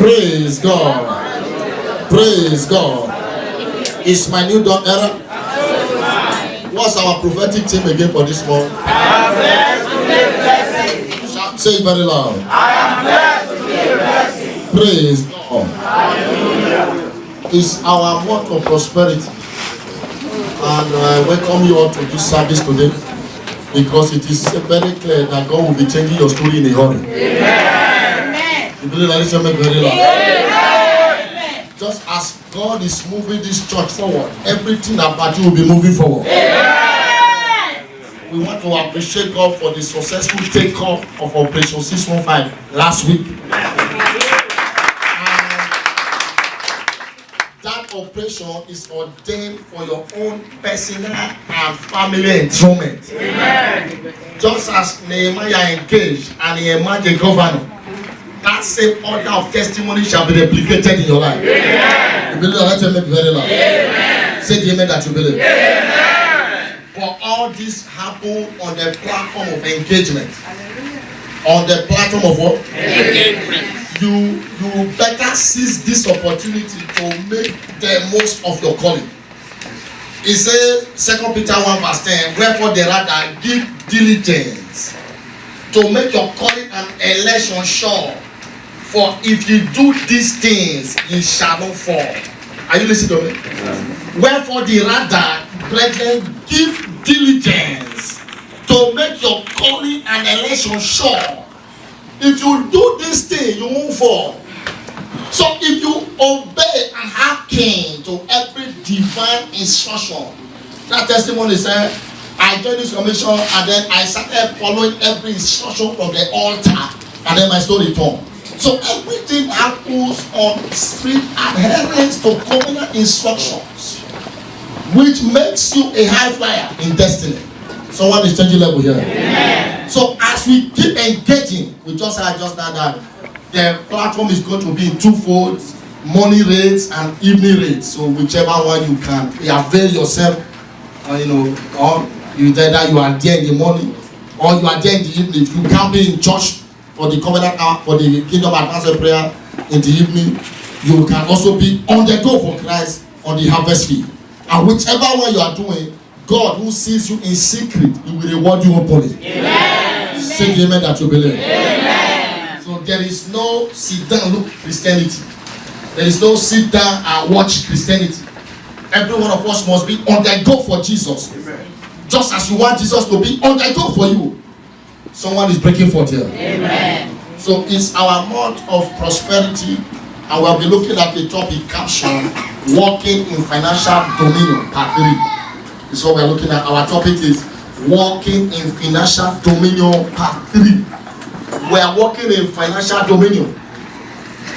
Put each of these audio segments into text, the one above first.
Praise God. Praise God. It's my new dawn era. What's our prophetic theme again for this month? I am blessed to be a blessing. Say it very loud. I am blessed to be a blessing. Praise God. Hallelujah. It's our month of prosperity. And I welcome you all to this service today because it is very clear that God will be changing your story in a hurry. Amen. You believe that? This will make very loud. Amen. Just as God is moving this church forward, everything about you will be moving forward. Amen. We want to appreciate God for the successful takeoff of Operation 615 last week. That operation is ordained for your own personal and family enthronement. Amen. Just as Nehemiah engaged and he emerged a governor, that same order of testimony shall be replicated in your life. Amen. You believe that? Let me be very loud. Amen. Say the amen that you believe. Amen. For all this happen on the platform of engagement. On the platform of what? Engagement. You better seize this opportunity to make the most of your calling. It says 2 Peter 1 verse 10, wherefore the rather give diligence to make your calling and election sure. For if you do these things, you shall not fall. Are you listening to me? Wherefore the rather, brethren, give diligence to make your calling and election sure. If you do this thing, you won't fall. So if you obey and hearken to every divine instruction, that testimony said, I joined this commission and then I started following every instruction from the altar, and then my story turned. So everything happens on strict adherence to covenant instructions, which makes you a high flyer in destiny. Someone is changing level here. Amen. So as we keep engaging, we just heard just now that the platform is going to be in two folds, morning rates and evening rates. So whichever one you can avail yourself, or either you are there in the morning or you are there in the evening. If you can't be in church for the covenant hour, for the kingdom advancement prayer in the evening, you can also be on the go for Christ on the harvest field. And whichever one you are doing, God who sees you in secret, He will reward you openly. Amen. Say the amen that you believe. Amen. So there is no sit down look Christianity. There is no sit down and watch Christianity. Every one of us must be on the go for Jesus. Amen. Just as you want Jesus to be on the go for you. Someone is breaking forth here. Amen. So it's our month of prosperity, and we'll be looking at the topic caption, walking in financial dominion, part 3. This is what we're looking at. Our topic is walking in financial dominion, part 3. We are walking in financial dominion,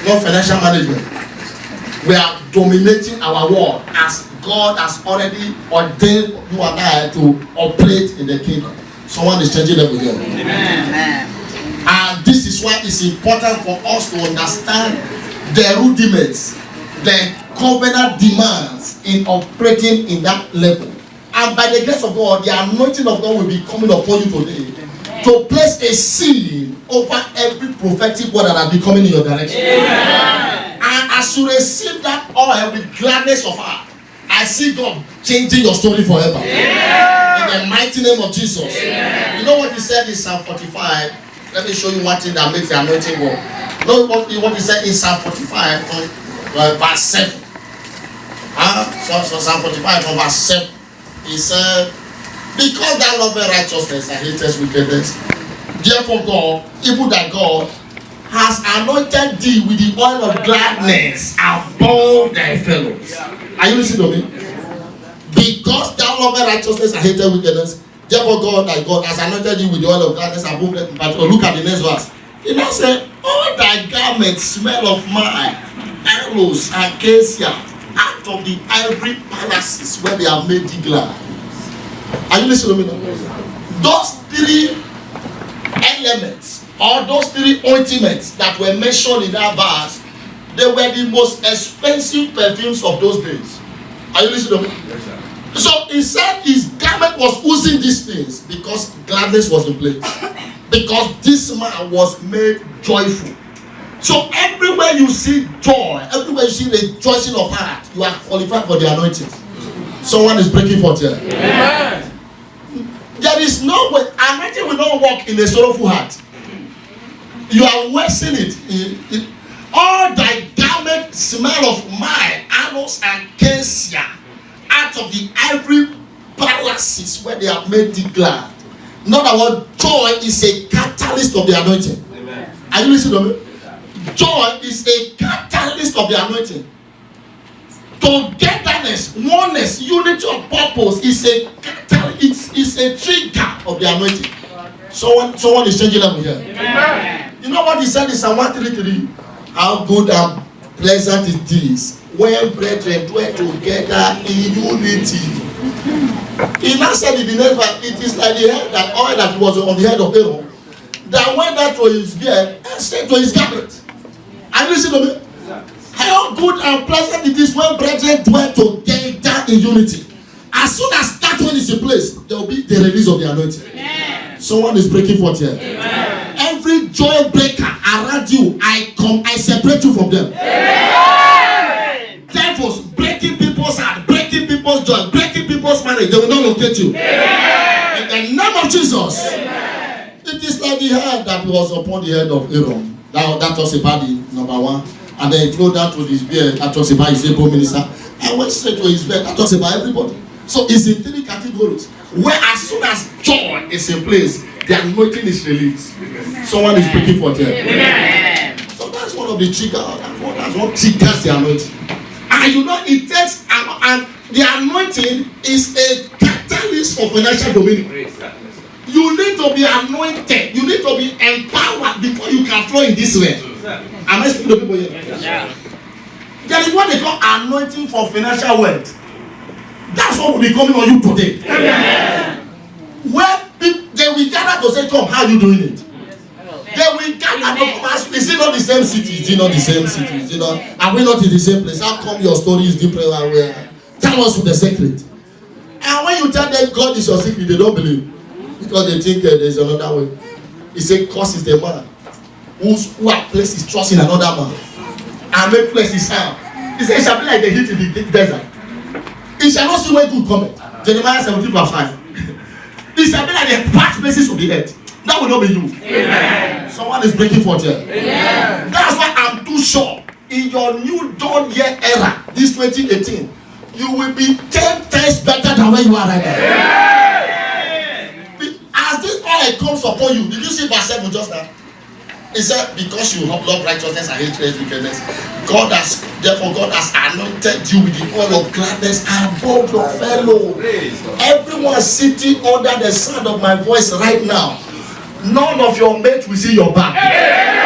not financial management. We are dominating our world as God has already ordained you and I to operate in the kingdom. Someone is changing level here. Amen. And this is why it's important for us to understand the rudiments, the covenant demands in operating in that level. And by the grace of God, the anointing of God will be coming upon you today to place a seal over every prophetic word that has been coming in your direction. Amen. And as you receive that oil with gladness of heart, I see God changing your story forever. Amen. In the mighty name of Jesus. Amen. You know what He said in Psalm 45? Let me show you one thing that makes the anointing work. You know what He said in Psalm 45 from verse 7? So Psalm 45 from verse 7. He said, because thou lovest righteousness and hatest wickedness, therefore God, even thy God, has anointed thee with the oil of gladness above thy fellows. Are you listening to me? Because thou lovest righteousness and hatest wickedness, therefore God, thy God, has anointed thee with the oil of gladness above thy fellows. Look at the next verse. He now said, all thy garments smell of myrrh, aloes, and cassia, out of the ivory palaces where they have made thee glad. Are you listening to me now? Those 3 elements, or those 3 ointments that were mentioned in that verse, they were the most expensive perfumes of those days. Are you listening to me? Yes, sir. So he said his garment was oozing these things because gladness was in place. Because this man was made joyful. So everywhere you see joy, everywhere you see rejoicing of heart, you are qualified for the anointing. Someone is breaking forth here. Amen. There is no way. Anointing will not work in a sorrowful heart. You are wasting it. All thy garment smell of myrrh, aloes, and cassia, out of the ivory palaces where they have made thee glad. In other words, joy is a catalyst of the anointing. Amen. Are you listening to me? Joy is a catalyst of the anointing. Togetherness, oneness, unity of purpose is a catalyst. It's a trigger of the anointing. Someone is changing level here. Amen. You know what he said in Psalm 133? How good and pleasant it is when brethren dwell together in unity. He now said in the next verse, it is like the head that oil that was on the head of Aaron that went down to his beard and said to his garment. Are you listening to me? How good and pleasant it is when brethren dwell together in unity. As soon as that one is in place, there will be the release of the anointing. Amen. Someone is breaking forth here. Amen. Every joy breaker around you, I separate you from them. Amen. Devils breaking people's heart, breaking people's joy, breaking people's marriage, they will not locate you. Amen. In the name of Jesus. Amen. It is like the hair that was upon the head of Aaron. That was about the number one. And then it flowed down to his beard. That talks about his able minister. And went straight to his bed. That talks about everybody. So it's in three categories. Where as soon as joy is in place, the anointing is released. Someone is breaking forth here. Amen. So that's one of the triggers. That's what triggers the anointing. And you know, it takes and the anointing is a catalyst for financial dominion. You need to be anointed. You need to be empowered before you can flow in this way. Am I speaking to people here? Yeah. There is what they call anointing for financial wealth. That's what will be coming on you today. Yeah. Where they will gather to say, "Come, how are you doing it?" They will gather to come ask, "Is it not the same city? Is it not the same city? Is it not? Are we not in the same place? How come your story is different? Tell us the secret." And when you tell them God is your secret, they don't believe. Because they think there is another way. He said, "Curse is the man who has placed his trust in another man and make flesh his hand." He said, "It shall be like the heat in the desert. It shall not see where good cometh." Jeremiah 17 verse 5. It shall be like the parched places of the earth. That will not be you. Amen. Someone is breaking forth here. Amen. That's why I'm too sure in your new dawn year era, this 2018, you will be 10 times better than where you are right now. Amen. As this oil comes upon you, did you see verse 7 just now? He said, because you love righteousness and hate wickedness, God has anointed you with the oil of gladness above your fellow. Everyone sitting under the sound of my voice right now, none of your mates will see your back. Amen.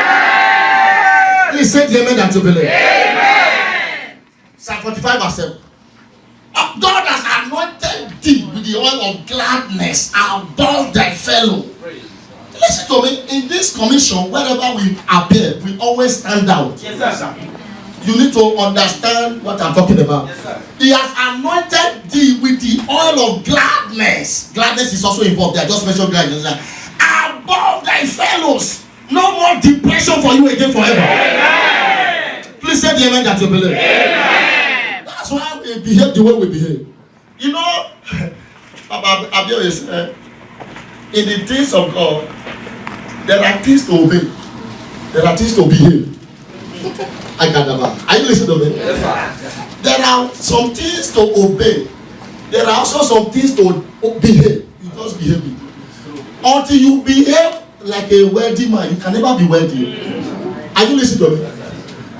Please say the amen that you believe. Amen. Psalm 45 verse 7. God has anointed thee with the oil of gladness above thy fellow. Listen to me, in this commission, wherever we appear, we always stand out. Yes, sir. You need to understand what I'm talking about. Yes, sir. He has anointed thee with the oil of gladness. Gladness is also involved there. I just mentioned gladness. Above thy fellows. No more depression for you again forever. Amen. Please say the amen that you believe. Amen. That's why we behave the way we behave. You know, Abio is in the things of God, there are things to obey. There are things to behave. Are you listening to me? Yes, sir. There are some things to obey. There are also some things to behave. You just behave it. Until you behave like a wealthy man, you can never be wealthy. Are you listening to me?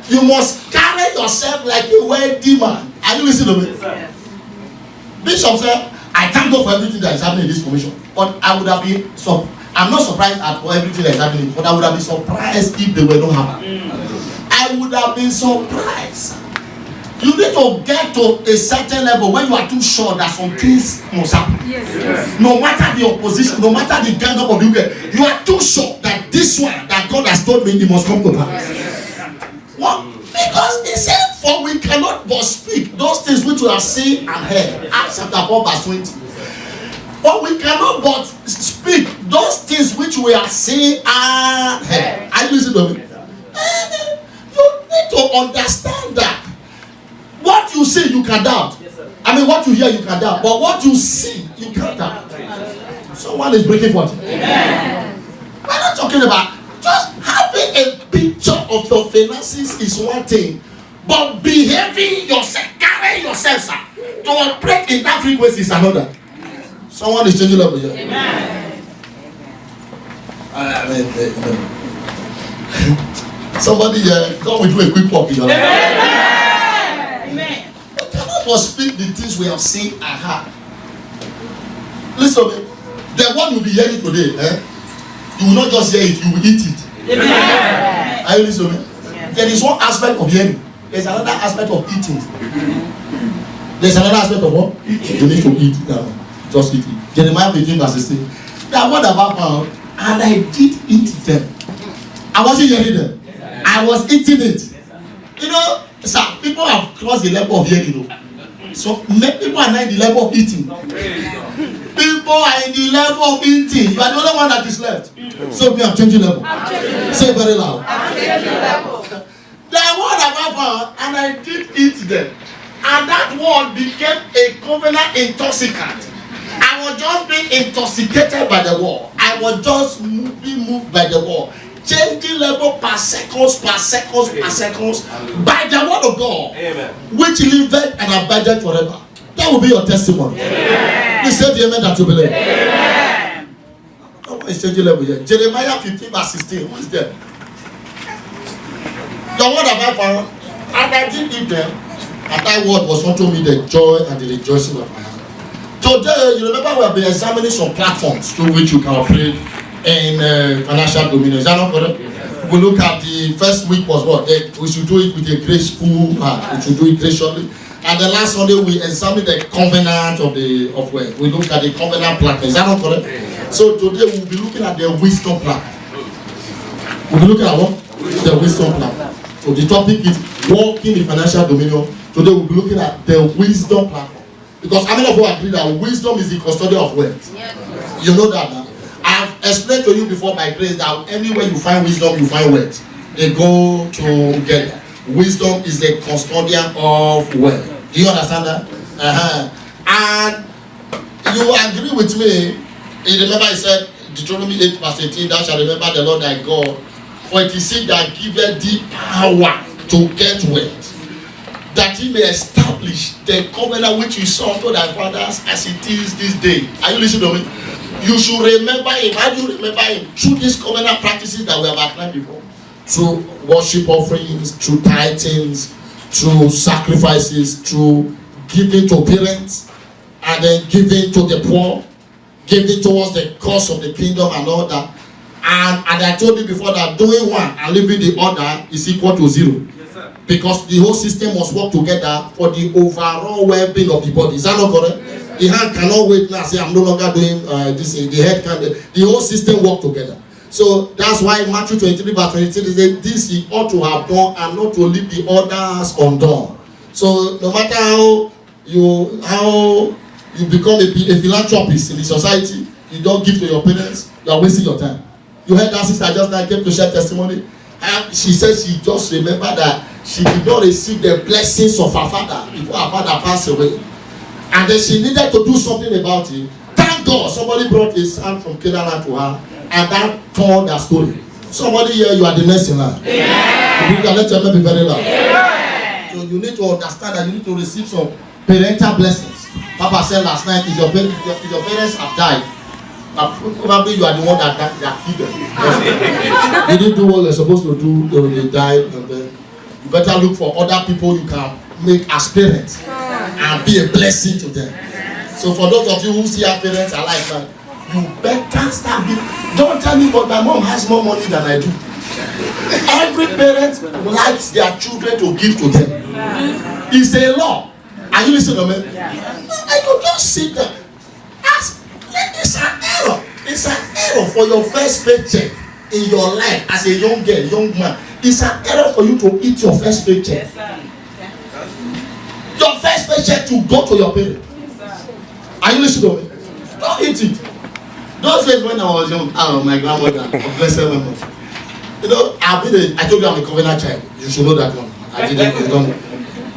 You must carry yourself like a wealthy man. Are you listening to me? Yes, Bishop said, I thank God for everything that is happening in this commission. But I would have been I'm not surprised at everything that is happening, but I would have been surprised if they were not happening. I would have been surprised. You need to get to a certain level when you are too sure that some things must happen. Yes. No matter the opposition, no matter the gang up of you are too sure that this one that God has told me, it must come to pass. Yes. Well, because he said, for we cannot but speak those things which we have seen and heard. Acts chapter 4 verse 20. But we cannot but speak those things which we have seen and heard. Are you listening to me? understand that what you see you can doubt. I mean, what you hear you can doubt, but what you see you can't doubt. Someone is breaking forth. We're not talking about just having a picture of your finances is one thing, but behaving yourself, carrying yourself, sir, to operate in that frequency is another. Someone is changing level here. Amen. Somebody come with a quick walk in your life. Amen. You cannot just speak the things we have seen and heard. Listen to me. The one you'll be hearing today, you will not just hear it, you will eat it. Amen. Are you listening to me? Yeah. There is one aspect of hearing. There's another aspect of eating. There's another aspect of what? Eating. You need to eat. Just eat it. Jeremiah 15 verse 16. That word about pound, and I did eat them. I wasn't hearing them. I was eating it. You know, sir, people have crossed the level of hearing. So people are not in the level of eating. People are in the level of eating. You are the only one that is left. So we are changing level. Say very loud. I'm changing level. The word about pound, and I did eat them. And that word became a covenant intoxicant. I was just being intoxicated by the word. I was just being moved by the word. Changing level per seconds by the word of God. Amen. Which liveth and abideth forever. That will be your testimony. Amen. You say the amen that you believe. Amen. It's changing level here. Jeremiah 15 verse 16. Who is there? The word about power, and I did eat them, and that word was unto me the joy and the rejoicing of my heart. Today, you remember we have been examining some platforms through which you can operate in financial dominion. Is that not correct? Yes. We look at the first week was what? We should do it with a graceful heart. We should do it graciously. And the last Sunday we examined the covenant of where? We looked at the covenant platform. Is that not correct? Yes. So today we'll be looking at the wisdom platform. We'll be looking at what? The wisdom platform. So the topic is walking in financial dominion. Today we'll be looking at the wisdom platform. Because how many of you agree that wisdom is the custodian of wealth? Yes. You know that now. I've explained to you before by grace that anywhere you find wisdom, you find wealth. They go together. Wisdom is the custodian of wealth. Do you understand that? And you agree with me. You remember I said, Deuteronomy 8 verse 18, thou shalt remember the Lord thy God, for it is he that giveth thee power to get wealth, that he may establish the covenant which he saw to thy fathers as it is this day. Are you listening to me? You should remember him. How do you remember him? Through these covenant practices that we have outlined before. Through worship offerings, through tithings, through sacrifices, through giving to parents, and then giving to the poor, giving towards the cause of the kingdom and all that. And I told you before that doing one and leaving the other is equal to zero. Because the whole system must work together for the overall well-being of the body. Is that not correct? Yes, the hand cannot wait now and say, I'm no longer doing this. The head can. The whole system work together. So that's why Matthew 23 verse 23 says, this he ought to have done and not to leave the others undone. So no matter how you become a philanthropist in the society, you don't give to your parents, you are wasting your time. You heard that sister just now came to share testimony. And she said she just remembered that she did not receive the blessings of her father before her father passed away. And then she needed to do something about it. Thank God somebody brought a son from Canada to her, and that told her story. Somebody here, you are the next in line. Yeah. Let your name be very loud. Yeah. So you need to understand that you need to receive some parental blessings. Papa said last night, if your parents have died, probably you are the one that killed them. You didn't do what you're supposed to do, they died, and then you better look for other people you can make as parents and be a blessing to them. So for those of you who see our parents are like that, you better start don't tell me, but my mom has more money than I do. Every parent likes their children to give to them. It's a law. Are you listening to me? I could just sit there. It's an error. It's an error for your first paycheck in your life as a young girl, young man. It's an error for you to eat your first paycheck. Your first paycheck to go to your parents. Are you listening to me? Don't eat it. Those days when I was young, my grandmother, bless her memory. You know, I told you I'm a covenant child. You should know that one. I don't.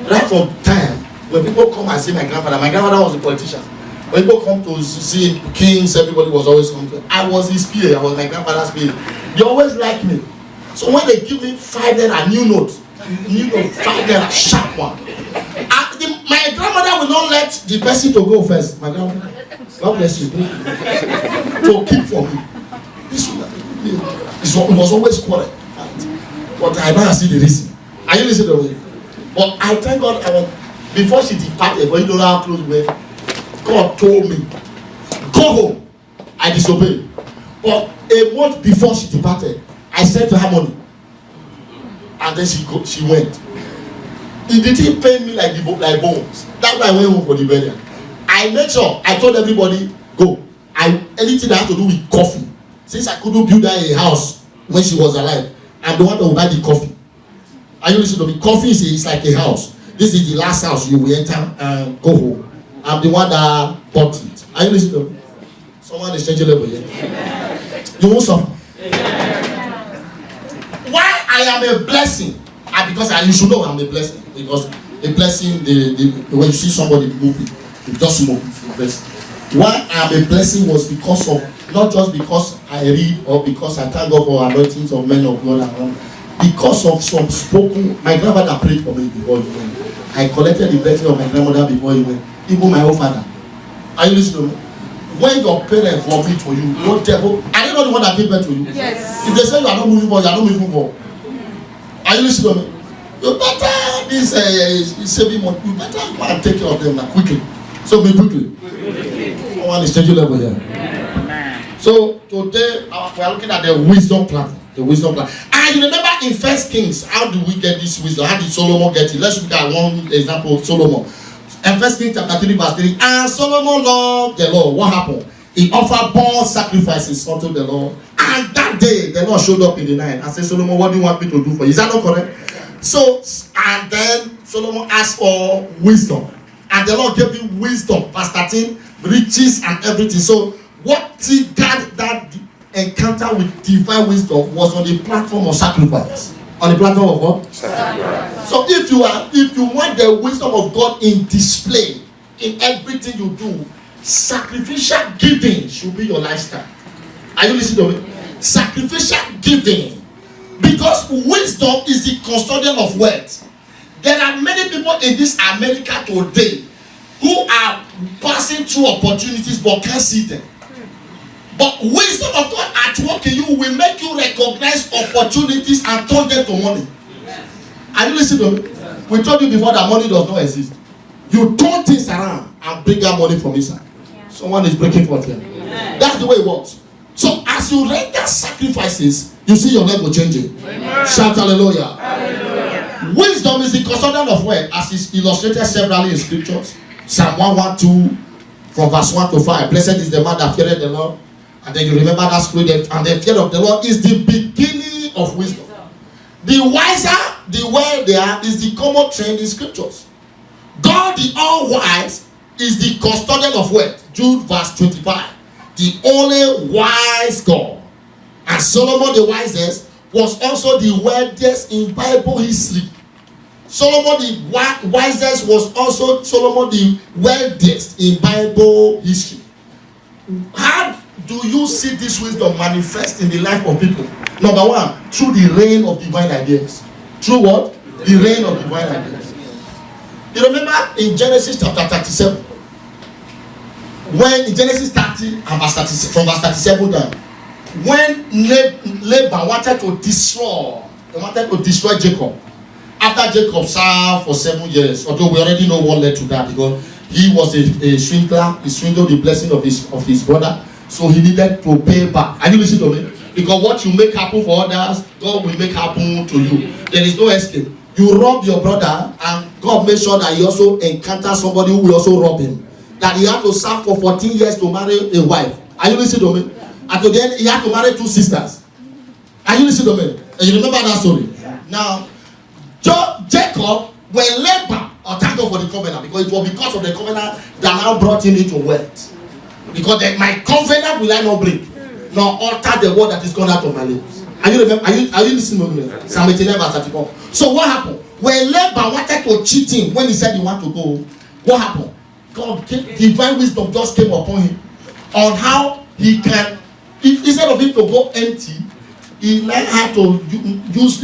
Right from time when people come and see my grandfather was a politician. When people come to see kings, everybody was always coming. I was his PA, I was my grandfather's PA. They always liked me. So when they give me 5 naira new note, 5 naira sharp one. My grandmother will not let the person to go first. My grandmother, God bless you, to keep for me. It was always quarrel. But I now see the reason. Are you listening to me? But I thank God, before she departed, when you don't know how close we were, God told me, go home. I disobeyed. But a month before she departed, I sent her money. And then she went. He didn't pay me like bones. That's why I went home for the burial. I made sure, I told everybody, go. Anything that had to do with coffee. Since I couldn't build her a house when she was alive, I'm the one that will buy the coffee. Are you listening to me? Coffee is like a house. This is the last house you will enter and go home. I'm the one that bought it. Are you listening to me? Someone is changing level here. You won't suffer. Why I am a blessing? Because you should know I'm a blessing. Because a blessing, when you see somebody moving, you just move. Why I am a blessing was because of, not just because I read or because I thank God for anointings of men of God around. Because of some spoken, my grandfather prayed for me before he went. I collected the blessing of my grandmother before he went. Even my own father. Are you listening to me? When your parents vomit for you, no devil. Are they not the one that gave birth to you? Yes. If they say you are not moving forward, you are not moving forward. Are you listening to me? You better this saving money. You better go and take care of them now quickly. So be quickly. Someone is changing level here. So today we are looking at the wisdom plan. The wisdom plan. And you remember in 1 Kings, how do we get this wisdom? How did Solomon get it? Let's look at one example of Solomon. In 1 Kings chapter 3 verse 3, and Solomon loved the Lord. What happened? He offered burnt sacrifices unto the Lord. And that day, the Lord showed up in the night and said, Solomon, what do you want me to do for you? Is that not correct? So, and then Solomon asked for wisdom. And the Lord gave him wisdom. Verse 13, riches and everything. So, what he got that encounter with divine wisdom was on the platform of sacrifice. On the platform of what? Sacrifice. So if you want the wisdom of God in display in everything you do, sacrificial giving should be your lifestyle. Are you listening to me? Sacrificial giving. Because wisdom is the custodian of wealth. There are many people in this America today who are passing through opportunities but can't see them. But wisdom of God at work in you will make you recognize opportunities and turn them to money. Are you listening to me? We told you before that money does not exist. You turn things around and bring out money from inside. Someone is breaking forth here. That's the way it works. So as you render sacrifices, you see your level changing. Shout hallelujah. Hallelujah. Wisdom is the custodian of wealth, as is illustrated severally in scriptures. Psalm 112 from verse 1 to 5. Blessed is the man that feareth the Lord. And then you remember that scripture, and the fear of the Lord is the beginning of wisdom. The wiser the way they are is the common trend in scriptures. God the all-wise is the custodian of wealth. Jude verse 25. The only wise God. And Solomon the wisest was also the wealthiest in Bible history. Solomon the wisest was also Solomon the wealthiest in Bible history. How do you see this wisdom manifest in the life of people? Number one, through the reign of divine ideas. Through what? The reign of divine ideas. You remember in Genesis chapter 37, when in Genesis 30 and verse 37, from verse 37 down, when Laban wanted to destroy Jacob, after Jacob served for 7 years, although we already know what led to that, because he was a swindler, he swindled the blessing of his brother, so he needed to pay back. Are you listening to me? Because what you make happen for others, God will make happen to you. There is no escape. You rob your brother, and God made sure that he also encountered somebody who will also rob him. That he had to serve for 14 years to marry a wife. Are you listening to me? And to the end, he had to marry 2 sisters. Are you listening to me? And you remember that story? Now, Jacob, when Laban, thank God for the covenant, because it was because of the covenant that now brought him into wealth. Because my covenant will I not break, nor alter the word that is gone out of my lips. Are you listening to me? Psalm 89 verse 34. So what happened? When Laban wanted to cheat him, when he said he wanted to go, what happened? God came, divine wisdom just came upon him on how he can, instead of him to go empty, he learned how to use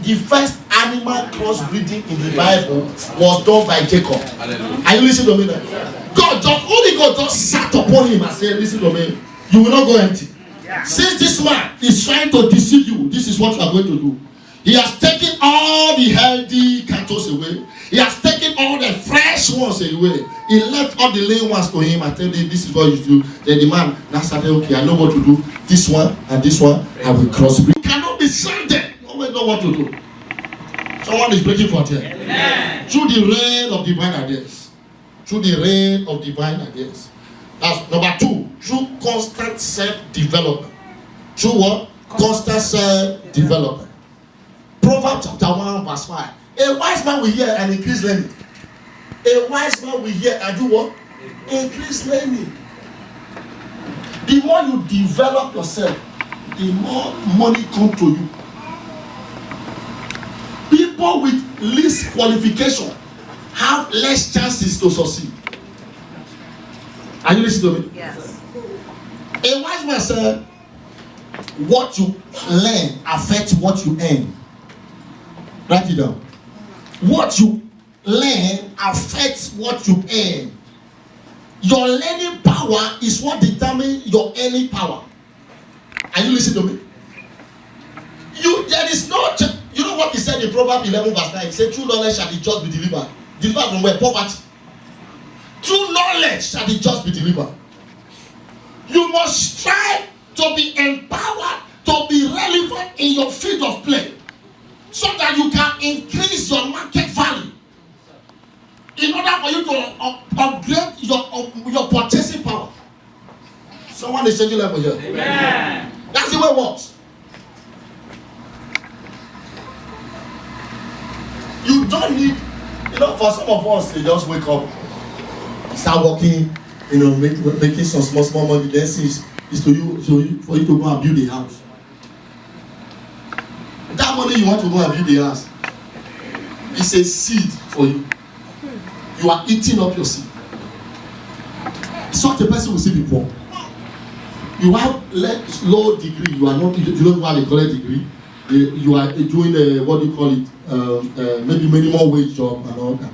the first animal crossbreeding in the Bible was done by Jacob. Hallelujah. Are you listening to me now? Only God just sat upon him and said, listen to me, you will not go empty. Yeah. Since this man is trying to deceive you, this is what you are going to do. He has taken all the healthy cattle away. He has taken all the fresh ones away. He left all the lame ones to him and told him, this is what you do. Then the man now started, okay, I know what to do. This one and this one, I will crossbreed. You cannot be stranded. You always know what to do. Someone is breaking forth here. Amen. Through the reign of divine ideas. Through the reign of divine ideas. That's number 2. Through constant self-development. Through what? Constant self-development. Proverbs chapter 1 verse 5. A wise man will hear and increase learning. A wise man will hear and do what? Increase learning. The more you develop yourself, the more money comes to you. People with least qualification have less chances to succeed. Are you listening to me? Yes. A wise man said, what you learn affects what you earn. Write it down. What you learn affects what you earn. Your learning power is what determines your earning power. Are you listening to me? There is no, you know what he said in Proverbs 11 verse 9? He said, true knowledge shall the just be delivered. Delivered from where? Poverty. True knowledge shall the just be delivered. You must strive to be empowered, to be relevant in your field of play, so that you can increase your market value. In order for you to upgrade your purchasing power. Someone is changing level here. Amen. That's the way it works. You don't need, for some of us, they just wake up, start working, making some small money. Then is for you to go and build a house. That money you want to go and build a house, it's a seed for you. You are eating up your seed. Such a person will still be poor. You have low degree. You don't have a college degree. You are doing what do you call it? Maybe minimum wage job and all that.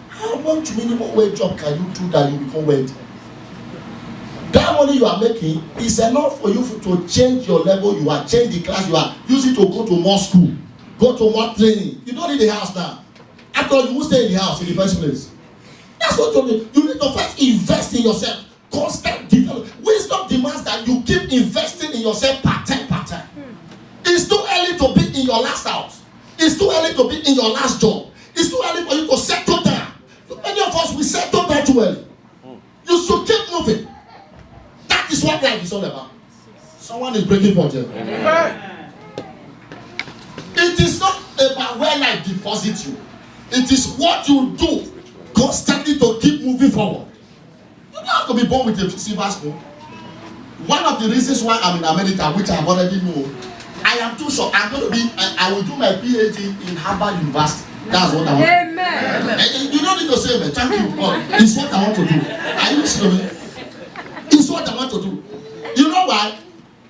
How much minimum wage job can you do that you become wealthy? That money you are making is enough for you to change your level. You are change the class. You are using to go to more school, go to more training. You don't need a house now. After all, you will stay in the house in the first place. That's what you need. You need to first invest in yourself. Constant development. Wisdom demands that you keep investing in yourself part time. It's too early to be in your last house. It's too early to be in your last job. It's too early for you to settle down. Many of us, we settle down too early. You should keep moving. That is what life is all about. Someone is breaking for you. It is not about where life deposits you. It is what you do constantly to keep moving forward. You don't have to be born with a silver spoon. One of the reasons why I'm in America, which I have already known, I am too short. I will do my PhD in Harvard University. That's what I want. Amen. You don't need to say, man, thank you. God. It's what I want to do. Are you listening to me? It's what I want to do. You know why?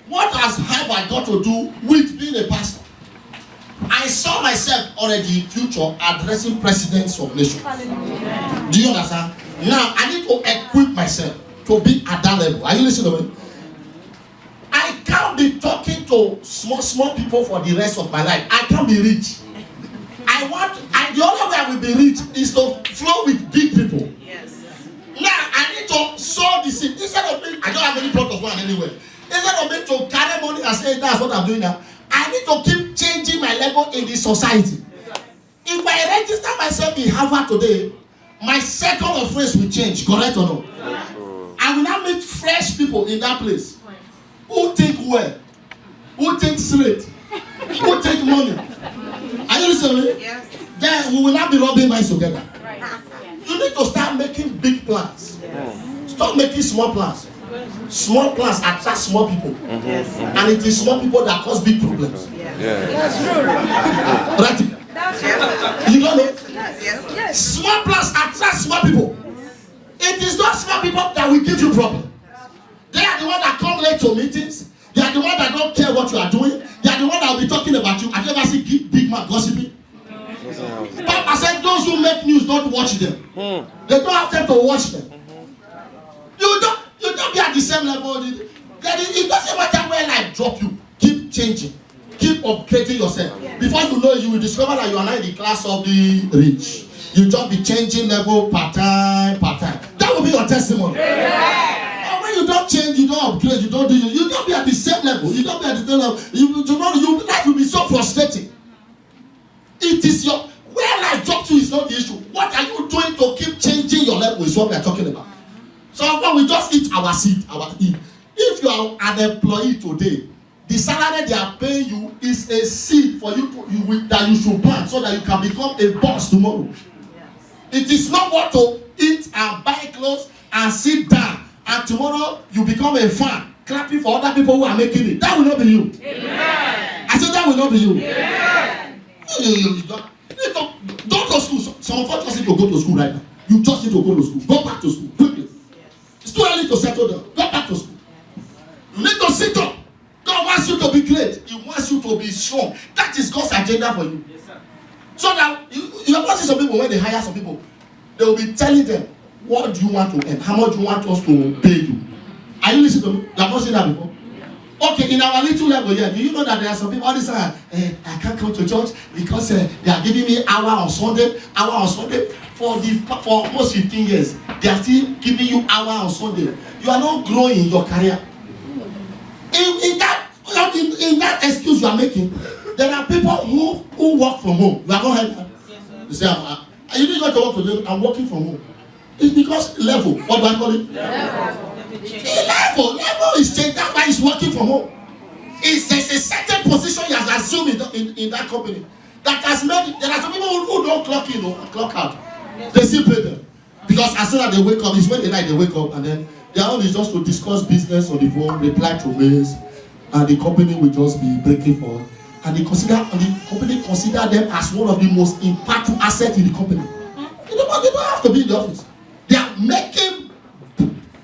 What has Harvard got to do with being a pastor? I saw myself already in future addressing presidents of nations. Hallelujah. Do you understand? Now I need to equip myself to be at that level. Are you listening to me? I can't be talking to small people for the rest of my life. I can't be rich. The only way I will be rich is to flow with big people. Yes. Now I need to sow the seed. Instead of me, I don't have any plot of land anywhere. Instead of me to carry money and say that's what I'm doing now, I need to keep changing my level in the society. If I register myself in Harvard today, my circle of friends will change, correct or no? I will now meet fresh people in that place who think well, who think straight, who take money. Are you listening to me? Yes. Then we will not be rubbing minds together. You need to start making big plans. Yes. Stop making small plans. Small plans attract small people. Yes. And it is small people that cause big problems. Yes. That's true. Right? You don't know? Yes. Small plans attract small people. It is not small people that will give you problem. They are the ones that come late to meetings. They are the ones that don't care what you are doing. They are the ones that will be talking about you. Have you ever seen big man gossiping? Papa said those who make news don't watch them. They don't have time to watch them. You don't be at the same level. It doesn't matter where life drop you. Keep changing. Keep upgrading yourself. Before you know it, you will discover that you are not in the class of the rich. You just be changing level part time. That will be your testimony. And when you don't change, you don't upgrade, you don't be at the same level. You don't be at the same level. Life will be so frustrating. It is where life drops you is not the issue. What are you doing to keep changing your level is what we are talking about. So when we just eat our seed, if you are an employee today, the salary they are paying you is a seed for you that you should plant so that you can become a boss tomorrow. It is not what to eat and buy clothes and sit down and tomorrow you become a fan clapping for other people who are making it. That will not be you. Amen. I said that will not be you. Amen. Don't go to school. Some of us just need to go to school right now. You just need to go to school. Go back to school quickly. It's too early to settle down. Go back to school. You need to sit up. God wants you to be great. He wants you to be strong. That is God's agenda for you. Yes, sir. So that you have watched some people when they hire some people, they will be telling them, what do you want to earn? How much do you want us to pay you? Are you listening to me? You have not seen that before? Okay, in our little level here, do you know that there are some people all this time, I can't come to church because they are giving me hour on Sunday. For almost 15 years. They are still giving you hour on Sunday. You are not growing in your career. In that excuse you are making, there are people who work from home. You are not heard that. You say, you didn't go to work for them. I'm working from home. It's because level. What do I call it? Level is changed. That's why he's working from home. There's a certain position he has assumed in that company that has made. There are some people who don't clock in or clock out. They still pay them because as soon as they wake up, it's when they wake up and then. Their own is just to discuss business on the phone, reply to mails, and the company will just be breaking for. And the company consider them as one of the most impactful assets in the company. They don't have to be in the office. They are making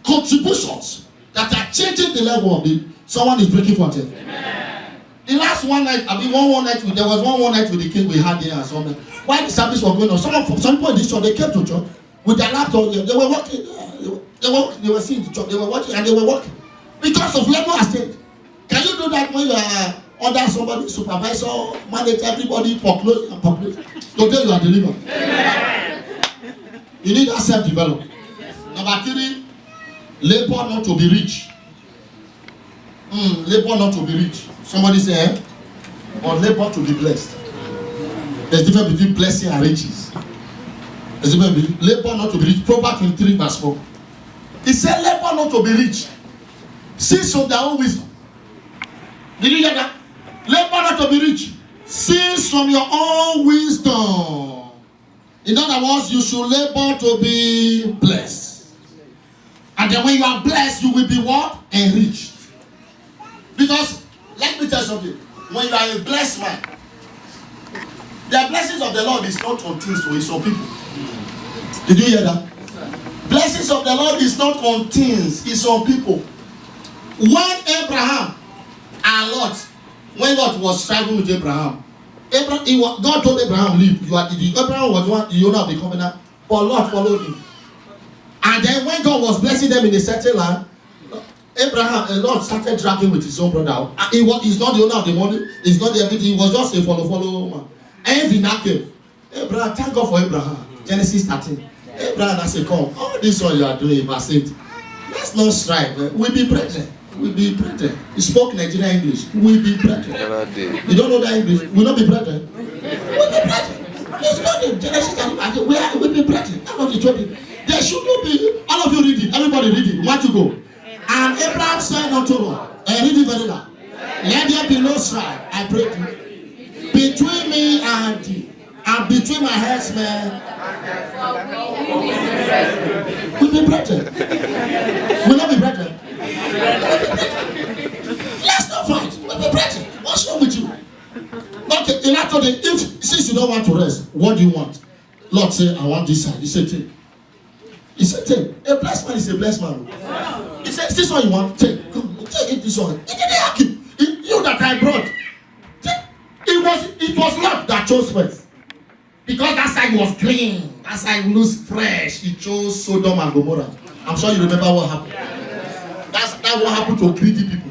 contributions that are changing the level of someone is breaking for them. The last one night, there was one night with the king we had there and something. While the service was going on, some people in this church, they came to church with their laptop, they were working. They were seeing the church, they were watching and they were working. Because of level has changed. Can you do that when you are under somebody, supervisor, manage everybody, foreclose and foreclose? Today you are delivered. You need that self-development. Number 3, labor not to be rich. Labor not to be rich. Somebody say, or labor to be blessed. There's a difference between blessing and riches. There's a difference between labor not to be rich. Proverbs 23 verse 4. He said, labor not to be rich. Cease from their own wisdom. Did you hear that? Labor not to be rich. Cease from your own wisdom. In other words, you should labor to be blessed. And then when you are blessed, you will be what? Enriched. Because, let me tell you something. When you are a blessed man, the blessings of the Lord is not on things, so it's on people. Did you hear that? Blessings of the Lord is not on things, it's on people. When Abraham and Lot, when Lot was traveling with Abraham, God told Abraham, leave. Abraham was one, the owner of the covenant, but Lot followed him. And then when God was blessing them in a certain land, Abraham and Lot started dragging with his own brother. He's not the owner of the money, he's not the everything, he was just a follow man. Envy now came. Abraham, thank God for Abraham. Genesis 13. Abraham, I say, come, all this one you are doing, verse 8. Let's not strive. We'll be brethren. We'll be brethren. He spoke Nigerian English. We'll be brethren. You don't know that English? We'll not be brethren. We'll be brethren. It's not in Genesis 13. We'll be brethren. That's what he told him. There should not be, all of you read it. Everybody read it. Want to go? And Abraham said unto Lord, read it very loud. Let there be no strife, I pray thee, between me and thee, and between my herdsmen. We'll be brethren. We'll not be brethren. Let's not fight. We'll be brethren. What's wrong with you? Okay, in that day, if see Since you don't want to rest, what do you want? Lord say, I want this side. He said, take. He said, take. A blessed man is a blessed man. He said, this one you want? Take. Take this one. He didn't ask you. You that I brought. Take. It was Lot that chose first. Because that side was clean. That side looks fresh. He chose Sodom and Gomorrah. I'm sure you remember what happened. That's what happened to greedy people.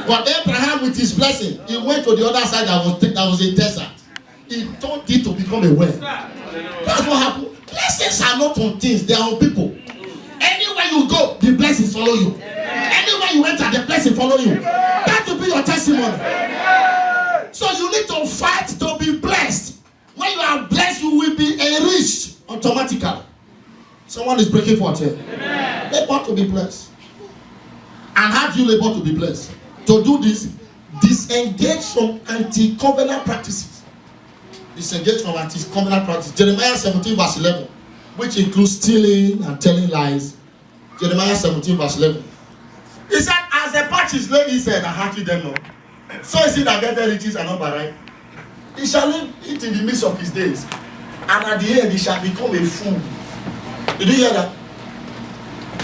But Abraham, with his blessing, he went to the other side that was a desert. He turned it to become a well. That's what happened. Blessings are not on things, they are on people. Anywhere you go, the blessings follow you. Anywhere you enter, the blessing follow you. That will be your testimony. So you need to fight to be blessed. When you are blessed, you will be enriched automatically. Someone is breaking forth here. Labor to be blessed. And how do you labor to be blessed? To do this, disengage from anti-covenant practices. Disengage from anti-covenant practices. Jeremiah 17 verse 11, which includes stealing and telling lies. Jeremiah 17 verse 11. He said, as the patches lay his head and heartily them know, so is it that getting riches and not by right. He shall live it in the midst of his days, and at the end he shall become a fool. Did you hear that?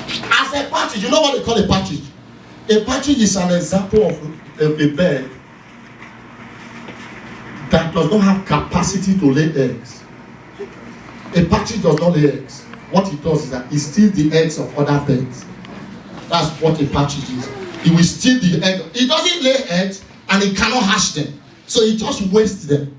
As a partridge, you know what they call a partridge? A partridge is an example of a bird that does not have capacity to lay eggs. A partridge does not lay eggs. What it does is that it steals the eggs of other birds. That's what a partridge is. It will steal the egg. It doesn't lay eggs and it cannot hatch them. So it just wastes them.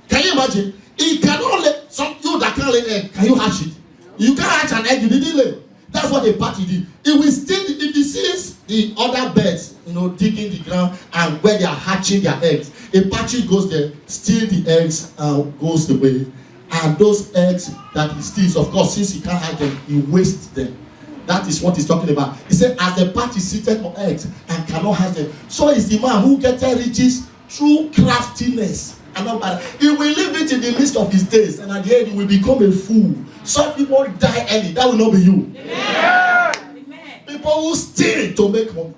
Can you imagine? It cannot lay. You that can't lay egg, can you hatch it? You can't hatch an egg you didn't lay. That's what a partridge did. It will steal. If it sees the other birds, digging the ground and where they are hatching their eggs, a partridge goes there, steals the eggs and goes away. And those eggs that he steals, of course, since he can't hatch them, he wastes them. That is what he's talking about. He said, as the partridge seated on eggs and cannot hatch them, so is the man who gets riches through craftiness. And not bad. He will leave it in the midst of his days, and at the end he will become a fool. Some people die early. That will not be you. Yeah. People who steal to make money.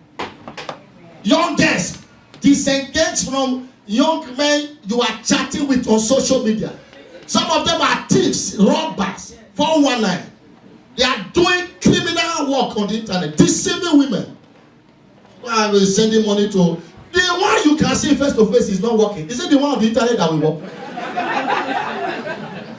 Young girls, disengage from young men you are chatting with on social media. Some of them are thieves, robbers, 419. They are doing criminal work on the internet, deceiving women. I will sending money to. The one you can see face to face is not working. Is it the one on the internet that will work?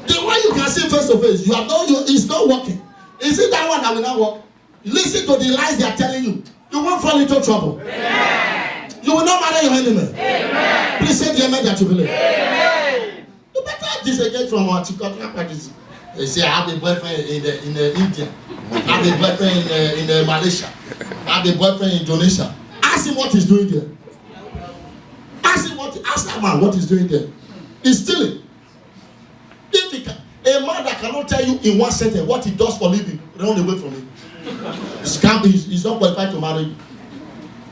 The one you can see face to face, it's not working. Is it that one that will not work? Listen to the lies they are telling you. You won't fall into trouble. Amen. You will not marry your enemy. Amen. Please say the amen that you believe. Amen. You better disengage from anti-covenant practices. They say, I have a boyfriend in India. I have a boyfriend in Malaysia. I have a boyfriend in Indonesia. Ask him what he's doing there. Ask that man what he's doing there. He's stealing. If he can, a man that cannot tell you in one sentence what he does for living, run away from him. He's not qualified to marry you.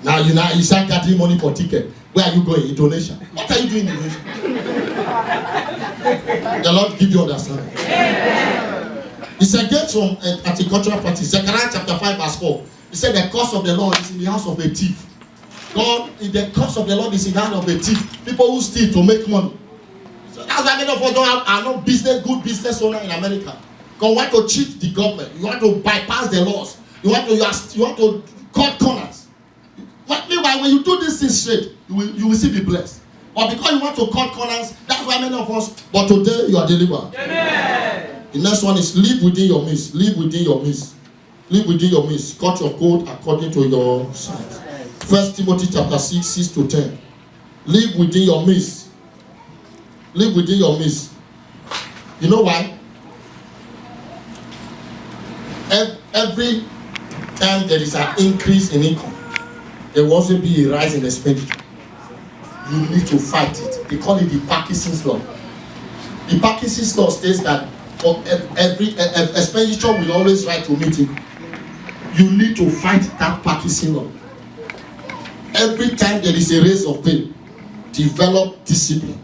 Now you start gathering money for ticket. Where are you going? Indonesia. What are you doing in Indonesia? The Lord give you understanding. He said, get from anti-cultural practice. Zechariah chapter 5 verse 4. He said, the curse of the Lord is in the house of a thief. The curse of the Lord is in the hand of a thief. People who steal to make money. So that's why many of us are not good business owner in America. Because you want to cheat the government. You want to bypass the laws. You want to cut corners. Meanwhile, when you do this thing straight, you will still be blessed. But because you want to cut corners, that's why many of us. But today you are delivered. Amen. The next one is live within your means. Live within your means. Live within your means. Cut your coat according to your size. 1 Timothy chapter 6, 6 to 10. Live within your means. Live within your means. You know why? Every time there is an increase in income, there will also be a rise in expenditure. You need to fight it. They call it the Parkinson's law. The Parkinson's law states that for every expenditure will always rise to meet it. You need to fight that Parkinson's law. Every time there is a raise of pay, develop discipline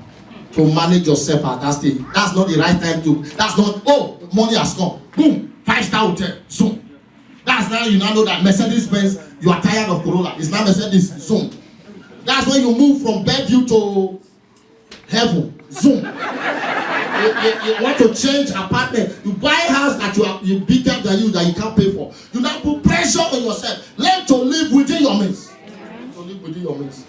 to manage yourself at that stage. That's not the right time to. That's not, money has come. Boom, 5-star hotel, zoom. That's now you now know that Mercedes-Benz, you are tired of Corolla. It's now Mercedes, zoom. That's when you move from Bellevue to heaven. Zoom. You want to change apartment. You buy a house that you bigger than you that you can't pay for. You now put pressure on yourself. Learn to live within your means. To live within your means.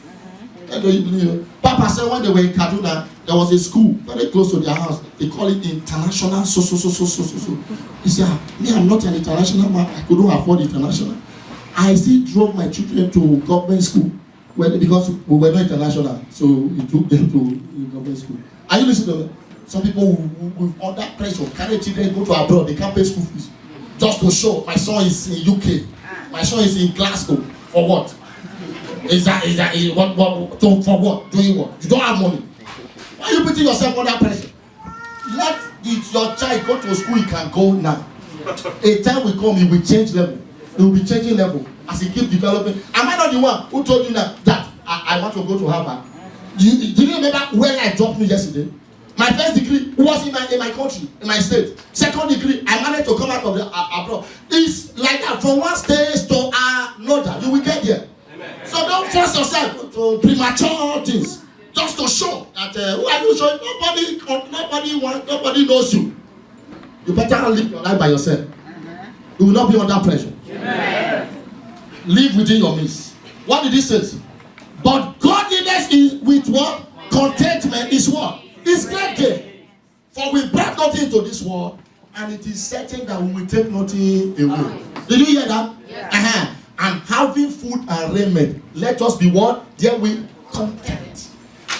And do you believe? Papa said when they were in Kaduna, there was a school very close to their house. They call it international so. He said, me, I'm not an international man. I couldn't afford international. I still drove my children to government school because we were not international. So he took them to government school. Are you listening to me? Some people with under pressure carry children go to abroad. They can't pay school fees. Just to show my son is in UK. My son is in Glasgow. For what? Is that for what? Doing what? You don't have money. Why are you putting yourself under pressure? Let your child go to a school he can go now. A time will come, he will change level. He will be changing level as he keep developing. Am I not the one who told you now that I want to go to Harvard? Do you remember when I dropped me yesterday? My first degree was in my country, in my state. Second degree, I managed to come out of the abroad. It's like that from one stage to another. You will get there. Amen. So don't force yourself to premature things just to show that who are you showing? Nobody knows you. You better live your life by yourself. You will not be under pressure. Amen. Live within your means. What did he say? But godliness is with what? Contentment is what? It's great gain. For we brought nothing into this world, and it is certain that we will take nothing away. Did you hear that? Yeah. And having food and raiment, let us be what? There we content.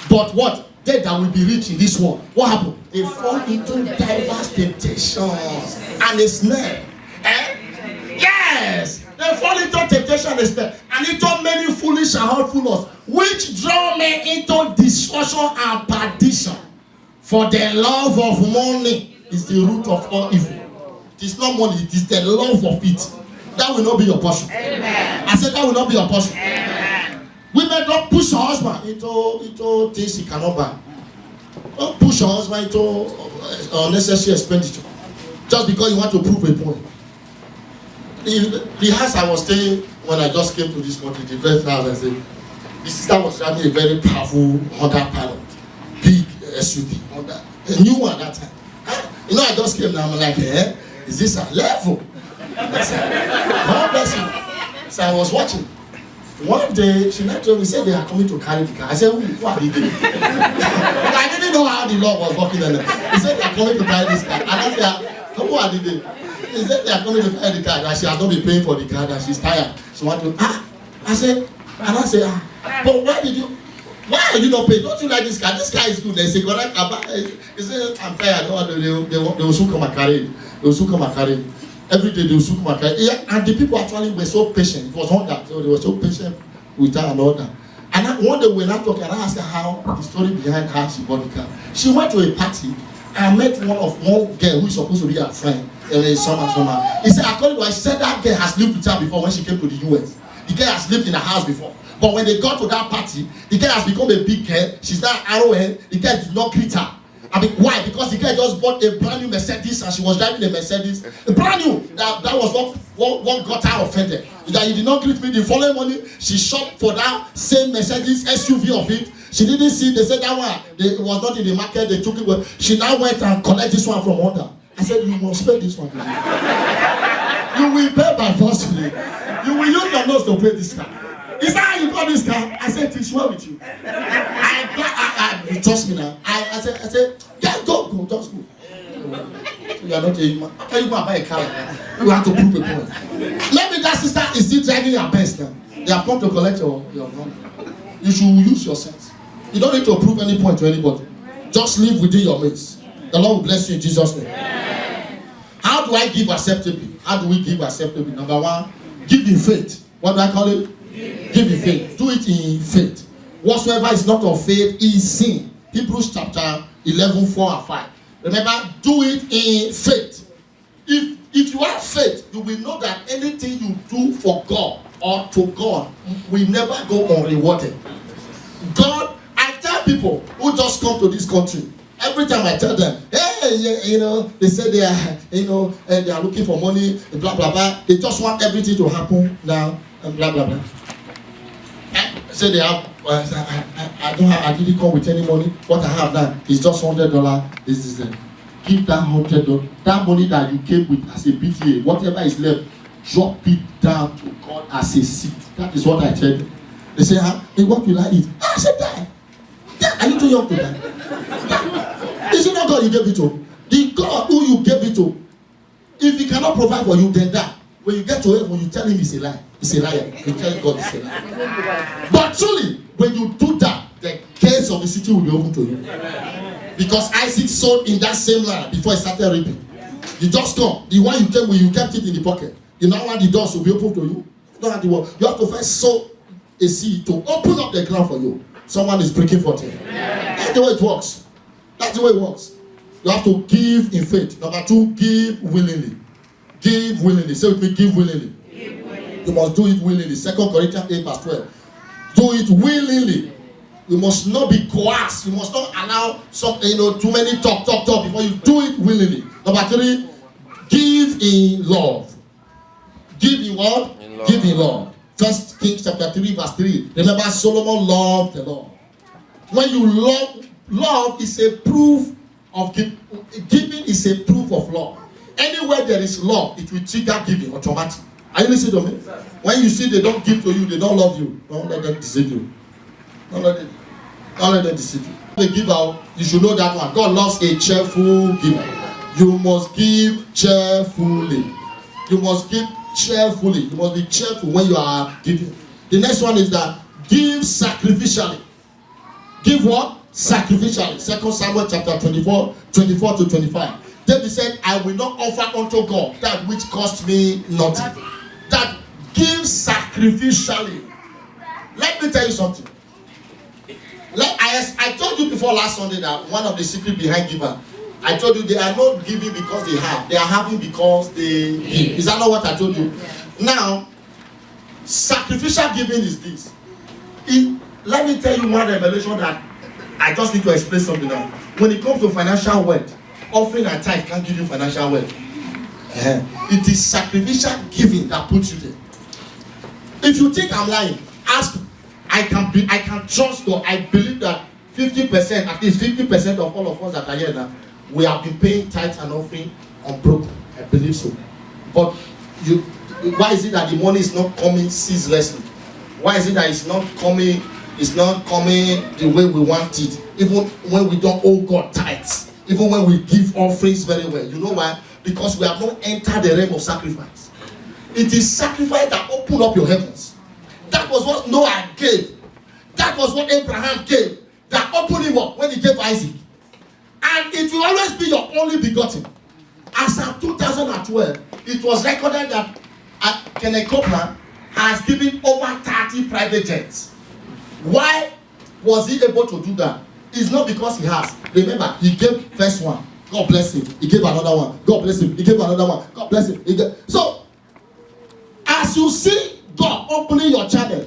But what? They that will be rich in this world. What happened? They fall into diverse temptations and a snare. Yes! They fall into temptation and a snare, and into many foolish and hurtful laws, which draw men into destruction and perdition. For the love of money is the root of all evil. It is not money, it is the love of it. That will not be your portion. Amen. I said that will not be your portion. Amen. Women, don't push your husband into things he cannot buy. Don't push your husband into unnecessary expenditure just because you want to prove a point. The house I was staying when I just came to this country, the first house I said, the sister was driving a very powerful Honda Pilot, big SUV, Honda, a new one at that time. You know, I just came now, I'm like, is this a level? I said, God bless you. So I was watching. One day, she told me, said they are coming to carry the car. I said, who are they doing? I didn't know how the law was working on it. He said they are coming to carry this car. And I said, who are they doing? He said they are coming to carry the car, that she has not been paying for the car, that she's tired. She want to, I said, but why are you not paying? Don't you like this car? This car is good. They say, correct. He said, I'm tired. They will soon come and carry it. They will soon come and carry it. Every day they will soon come and carry it. Yeah, and the people actually were so patient. It was Honda, so they were so patient with her and all that. And one day we were not talking, and I asked her how the story behind how she bought the car. She went to a party and met one girl who is supposed to be her friend. Summer. He said, according to her, she said that girl has lived with her before when she came to the US. The girl has lived in a house before. But when they got to that party, the girl has become a big girl. She's now arrowhead. The girl did not greet her. I mean, why? Because the girl just bought a brand new Mercedes and she was driving a Mercedes. A brand new. That was what got her offended. That you did not greet me the following morning. She shopped for that same Mercedes SUV of it. She didn't see, they said that one, it was not in the market, they took it. Well, she now went and collected this one from Honda. I said, you must pay this one. You will pay by force. You will use your nose to pay this car. Is that how you got this car? I said, it's well with you. You trust me now. I said, yeah, go, just go. So you are not a man. How can you go and buy a car? You have to prove a point. Maybe that sister is still driving your best now. They have come to collect your money. You should use your sense. You don't need to prove any point to anybody. Just live within your means. The Lord will bless you in Jesus' name. How do I give acceptably? How do we give acceptably? Number one, give in faith. What do I call it? Give in faith. Do it in faith. Whatsoever is not of faith is sin. Hebrews chapter 11, 4 and 5. Remember, do it in faith. If you have faith, you will know that anything you do for God or to God will never go unrewarded. God, I tell people who just come to this country, every time I tell them, hey, they say they are, they are looking for money, blah, blah, blah. They just want everything to happen now, and blah, blah, blah. Say they have I didn't come with any money. What I have now is just $100. This is it. Give that $100. That money that you came with as a BTA, whatever is left, drop it down to God as a seed. That is what I tell you. They say, hey, what will I eat? I said, die. Are you too young to die? Is it not God you gave it to? The God who you gave it to, if he cannot provide for you, then die. When you get to heaven, you tell him it's a lie. It's a liar. You tell God it's a lie. But truly, when you do that, the gates of the city will be open to you. Because Isaac sowed in that same land before he started reaping. You just come. The one you came with, you kept it in the pocket. You now want the doors will be open to you. You don't have the word. You have to first sow a seed to open up the ground for you. Someone is breaking forth here. That's the way it works. That's the way it works. You have to give in faith. Number 2, give willingly. Give willingly. Say with me, give willingly. Give willingly. You must do it willingly. 2 Corinthians 8 verse 12. Do it willingly. You must not be coerced. You must not allow some, too many talk before you do it willingly. Number 3, give in love. Give in what? In love. Give in love. 1 Kings chapter 3 verse 3. Remember, Solomon loved the Lord. When you love is a proof of giving is a proof of love. Anywhere there is love, it will trigger giving automatically. Are you listening to me? When you see they don't give to you, they don't love you, don't let them deceive you. Don't let them deceive you. They give out, you should know that one. God loves a cheerful giver. You must give cheerfully. You must give cheerfully. You must be cheerful when you are giving. The next one is that give sacrificially. Give what? Sacrificially. 2 Samuel chapter 24 to 25. David said, I will not offer unto God that which cost me nothing. That give sacrificially. Let me tell you something. I told you before last Sunday that one of the secrets behind giving, I told you they are not giving because they have. They are having because they give. Is that not what I told you? Now, sacrificial giving is this. Let me tell you one revelation that I just need to explain something now. When it comes to financial wealth, offering and tithe can't give you financial wealth. It is sacrificial giving that puts you there. If you think I'm lying, ask. I can trust God. I believe that 50%, at least 50% of all of us that are here now, we have been paying tithe and offering unbroken. I believe so. But why is it that the money is not coming ceaselessly? Why is it that it's not coming the way we want it? Even when we don't owe God tithes, even when we give offerings very well. You know why? Because we have not entered the realm of sacrifice. It is sacrifice that opened up your heavens. That was what Noah gave. That was what Abraham gave. That opened him up when he gave Isaac. And it will always be your only begotten. As of 2012, it was recorded that Kenneth Copeland has given over 30 private jets. Why was he able to do that? It's not because he has. Remember, he gave first one. God bless him. He gave another one. God bless him. He gave another one. God bless him. So, as you see God opening your channel,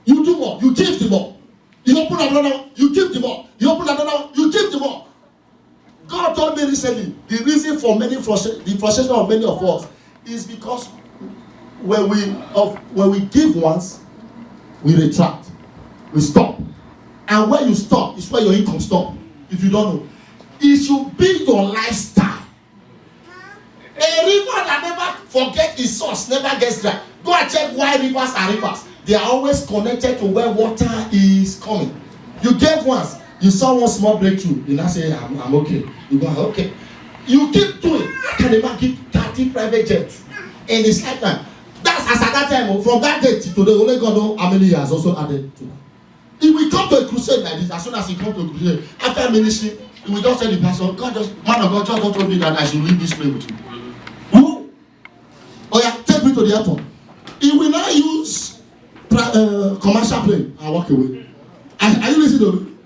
you do more. You give the more. You open another one. You give the more. You open another one. You give the more. God told me recently, the reason for the frustration of many of us is because when we give once, we retract. We stop. And when you stop, it's where your income stops. If you don't know. It should be your lifestyle. A river that never forgets its source never gets dry. Go and check why rivers are rivers. They are always connected to where water is coming. You gave once, you saw one small breakthrough. You now say, I'm okay. You go, okay. You keep doing. How can a man give 30 private jets in his lifetime? That's as at that time. From that day to today, only God knows how many years also added to that. If we come to a crusade like this, as soon as he comes to a crusade, after ministry, he will just tell the pastor, man of God, just told me that I should leave this place with you. Who? Oh yeah, take me to the airport. He will not use commercial plane and walk away. Are you listening to me?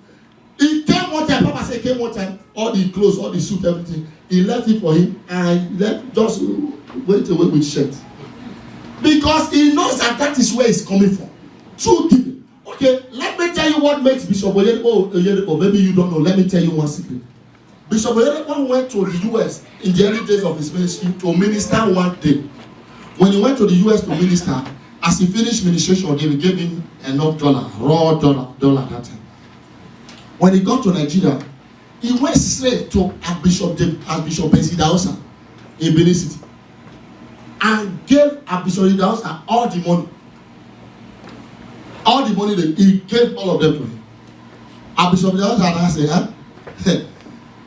He came one time, Papa said he came one time, all the clothes, all the suit, everything. He left it for him and left, just went away with shirt. Because he knows that is where it's coming from. True giving. Okay, let me tell you what makes Bishop Oyedepo, maybe you don't know, let me tell you one secret. Bishop Oyedepo went to the US in the early days of his ministry to minister one day. When he went to the US to minister, As he finished ministration, they will give him enough dollar, raw dollar that time. When he got to Nigeria, he went straight to Archbishop Benson Idahosa in Benin City and gave Archbishop Idahosa all the money. All the money that he gave all of them to him. Archbishop Idahosa said,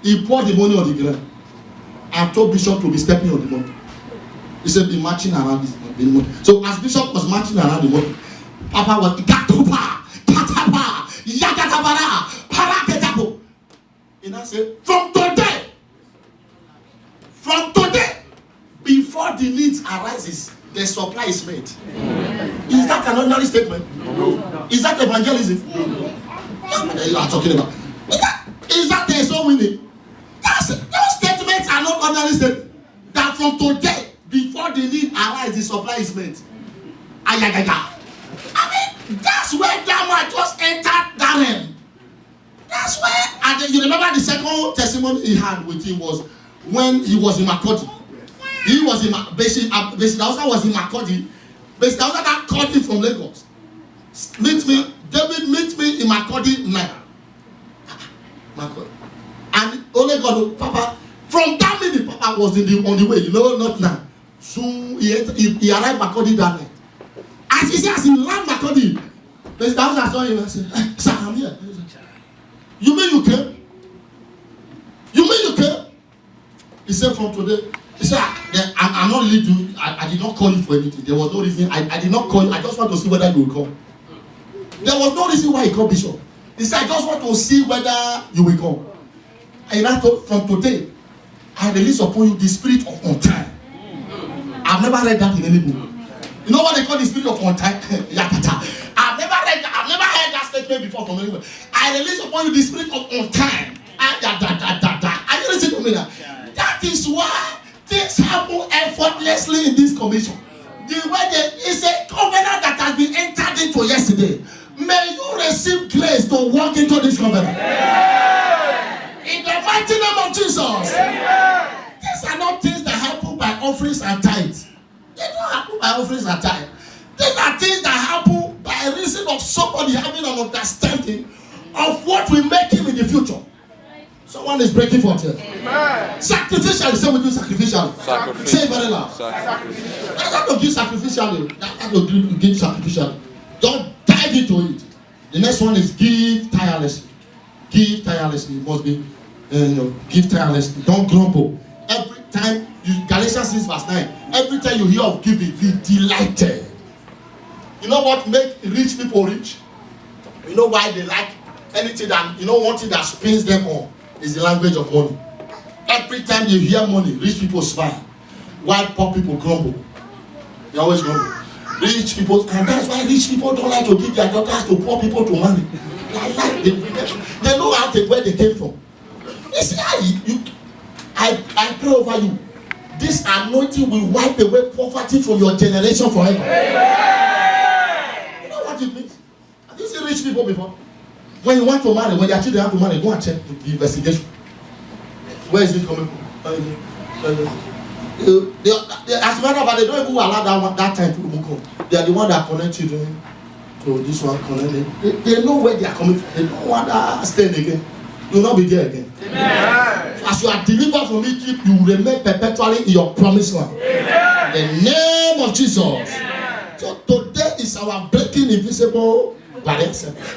he poured the money on the ground and told Bishop to be stepping on the money. He said, be marching around this money. So as Bishop was marching around the money, Papa was Gatupa, Katapa, Yagatabara, Paraketapo. And I said, from today, before the need arises, the supply is made. Is that an ordinary statement? No. Is that evangelism? No. You are talking about. Is that a soul winning? Those statements are not ordinary statements. That from today, before the need arises, the supply is made. Ayagaga. I mean, that's where that man just entered that realm. That's where, and then you remember the second testimony he had with him was when he was in Makurdi. He was in Idahosa was in Makurdi. Idahosa that called him from Lagos. David, meet me in Makurdi now. Makurdi. And only God, Papa, from that minute, Papa was on the way, not now. Soon he arrived Makurdi that night. As he said, as he landed Makurdi, Idahosa saw him and said, sir, I'm here. You mean you came? You mean you came? He said, from today, he said, I'm not really doing, I did not call you for anything. There was no reason. I did not call you. I just want to see whether you will come. There was no reason why he called Bishop. He said, I just want to see whether you will come. And I thought, from today, I release upon you the spirit of on time. I've never read that in any book. You know what they call the spirit of on time? I've never heard that statement before from anyone. I release upon you the spirit of on time. Are you listening to me now? That is why things happen effortlessly in this commission. The way it's a covenant that has been entered into yesterday. May you receive grace to walk into this covenant. In the mighty name of Jesus. These are not things that happen by offerings and tithes. They don't happen by offerings and tithes. These are things that happen by reason of somebody having an understanding of what will make him in the future. Someone is breaking forth here. Sacrificially, say we do sacrificially. Say it very loud. That's not to give sacrificially. That's not to give sacrificially. Don't dive into it. The next one is give tirelessly. Give tirelessly. It must be, give tirelessly. Don't grumble. Every time, Galatians 6 verse 9. Every time you hear of giving, be delighted. You know what make rich people rich? You know why they like anything that, one thing that spins them on is the language of money. Every time you hear money, rich people smile, while poor people grumble. They always grumble. Rich people, and that's why rich people don't like to give their daughters to poor people to marry. They know where they came from. You see, I pray over you. This anointing will wipe away poverty from your generation forever. You know what it means? Have you seen rich people before? When you want to marry, when their children have to marry, go and check the investigation. Where is it coming from? As a matter of fact, they don't even allow that time to come. They are the ones that connect children to this one, connect. They know where they are coming from. They don't want that staying again. You will not be there again. Amen. As you are delivered from Egypt, you will remain perpetually in your promised land. Amen. In the name of Jesus. Amen. So today is our breaking invisible barrier service.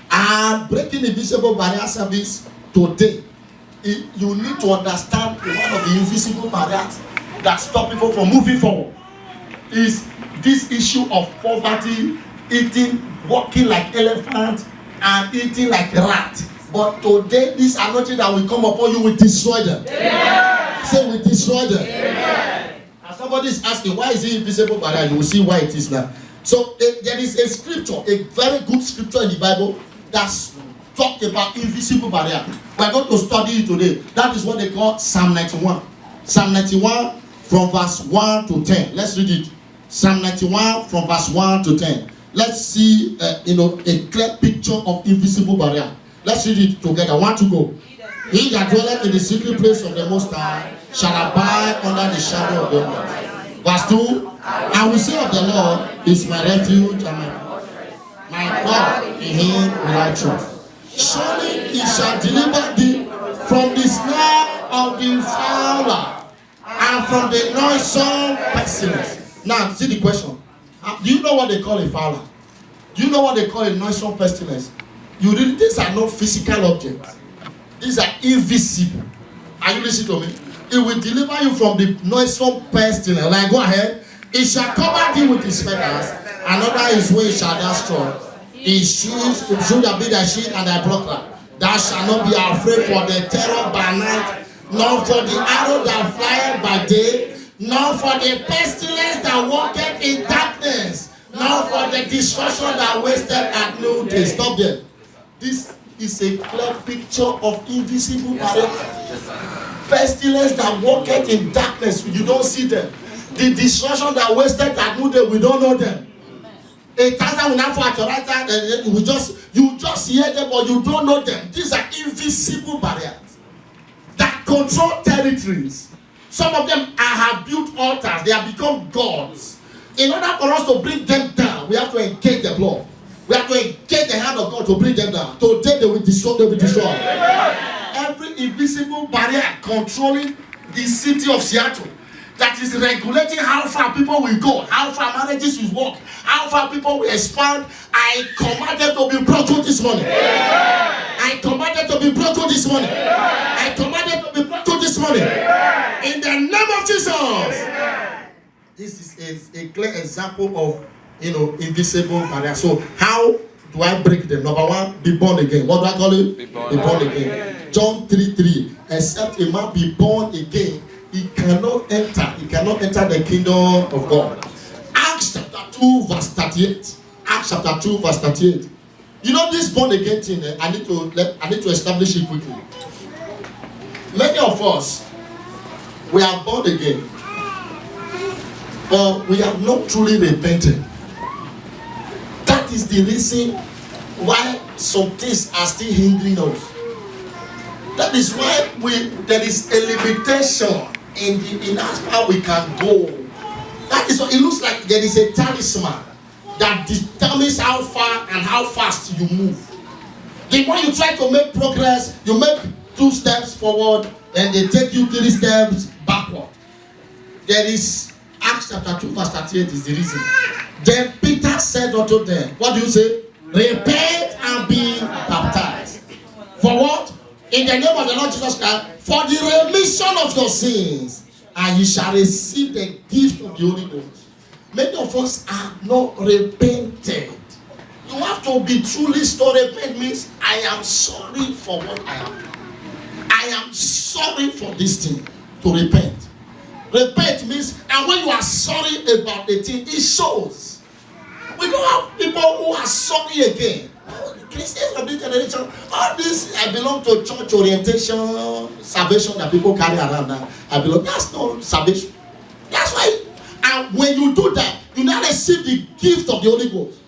And breaking invisible barrier service today, you need to understand one of the invisible barriers that stop people from moving forward is this issue of poverty, eating, walking like elephant, and eating like a rat. But today, this anointing that will come upon you will destroy them. Amen. Say, we destroy them. Amen. And somebody is asking, why is it invisible barrier? You will see why it is now. So there is a scripture, a very good scripture in the Bible that's talked about invisible barrier. We're going to study it today. That is what they call Psalm 91. Psalm 91 from verse 1 to 10. Let's read it. Psalm 91 from verse 1 to 10. Let's see, a clear picture of invisible barrier. Let's read it together. 1 to go. He that dwelleth in the secret place of the Most High shall abide under the shadow of the Almighty. Verse 2. I will say of the Lord is my refuge and my God, in him will I trust. Surely he shall deliver thee from the snare of the fowler and from the noisome pestilence. Now, see the question. Do you know what they call a fowler? Do you know what they call a noisome pestilence? These are not physical objects. These are invisible. Are you listening to me? It will deliver you from the noisome pestilence. Like, go ahead. It shall cover thee with his feathers, and under his wings shall thou strong. His shoes should be thy shield and thy buckler. Thou shalt not be afraid for the terror by night, nor for the arrow that flieth by day, nor for the pestilence that walketh in darkness, nor for the destruction that wasteth at noonday. Stop there. This is a clear picture of invisible barrier. Pestilence that walketh in darkness, you don't see them. The destruction that wasted at noonday, we don't know them. A thousand will not fall at your right hand, and you just hear them, but you don't know them. These are invisible barriers that control territories. Some of them have built altars, they have become gods. In order for us to bring them down, we have to engage the blood. We have to engage the hand of God to bring them down. Today they will destroy, they will destroy. Every invisible barrier controlling the city of Seattle, that is regulating how far people will go, how far marriages will work, how far people will expand. I command them to be broken this morning. I command them to be broken this morning. I command them to be broken this morning. In the name of Jesus. This is a clear example of, invisible barrier. So how do I break them? Number one, be born again. What do I call it? Be born again. John 3:3. Except a man be born again, he cannot enter the kingdom of God. Acts chapter 2 verse 38. Acts chapter 2 verse 38. You know this born again thing, I need to establish it quickly. Many of us, we are born again, but we have not truly repented. That is the reason why some things are still hindering us. That is why there is a limitation in how we can go. That is what it looks like. There is a talisman that determines how far and how fast you move. The more you try to make progress, you make 2 steps forward, and they take you 3 steps backward. There is Acts chapter 2 verse 38 is the reason. Then Peter said unto them, what do you say? Repent and be baptized. For what? In the name of the Lord Jesus Christ, for the remission of your sins, and you shall receive the gift of the Holy Ghost. Many of us are not repented. You have to be truly sorry. Repent means I am sorry for what I am. I am sorry for this thing. To repent. Repent means, and when you are sorry about the thing, it shows. We don't have people who are sorry again. Christians of this generation, all this, I belong to church orientation, salvation that people carry around now. That's not salvation. That's why, and when you do that, you now receive the gift of the Holy Ghost.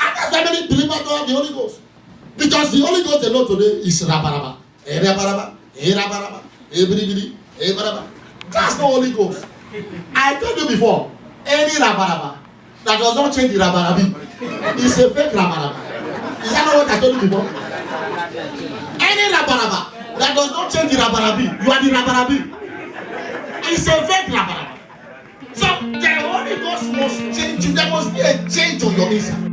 And that's why many believers don't have the Holy Ghost. Because the Holy Ghost they know today is rabaraba. Rabaraba, rabaraba, everybody, rabaraba. That's not Holy Ghost. I told you before, any rabaraba that does not change the rabarabi is a fake rabaraba. Is that not what I told you before? Any rabaraba that does not change the rabarabi, you are the rabarabi. It's a fake rabaraba. So the Holy Ghost must change you. There must be a change on your inside.